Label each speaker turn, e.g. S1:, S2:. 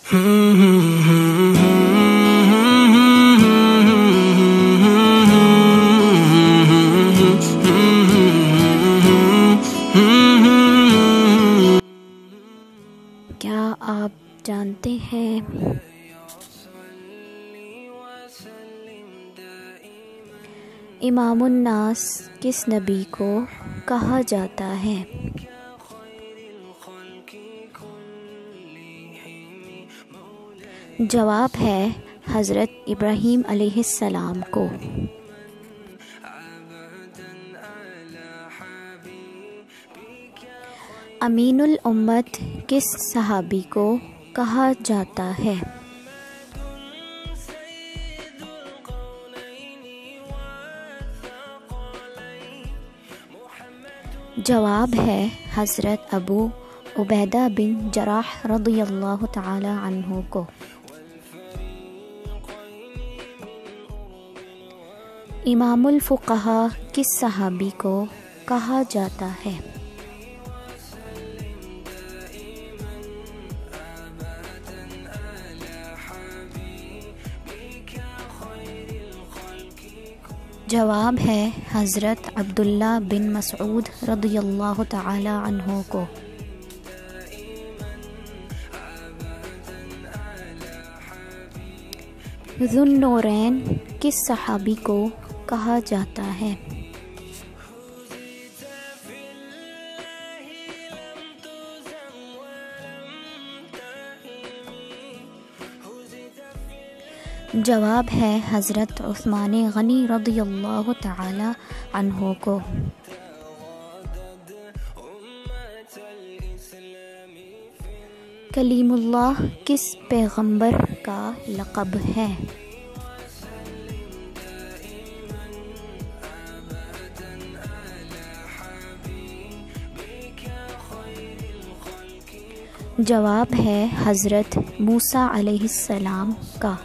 S1: کیا آپ جانتے ہیں امام الناس کس نبی کو کہا جاتا ہے؟ جواب ہے حضرت ابراہیم علیہ السلام کو۔ امین الامت کس صحابی کو کہا جاتا ہے؟ جواب ہے حضرت ابو عبیدہ بن جراح رضی اللہ تعالی عنہ کو۔ امام الفقہاء کس صحابی کو کہا جاتا ہے؟ جواب ہے حضرت عبداللہ بن مسعود رضی اللہ تعالی عنہ کو۔ ذو النورین کس صحابی کو کہا جاتا ہے؟ جواب ہے حضرت عثمان غنی رضی اللہ تعالی عنہ کو۔ کلیم اللہ کس پیغمبر کا لقب ہے؟ جواب ہے حضرت موسیٰ علیہ السلام کا۔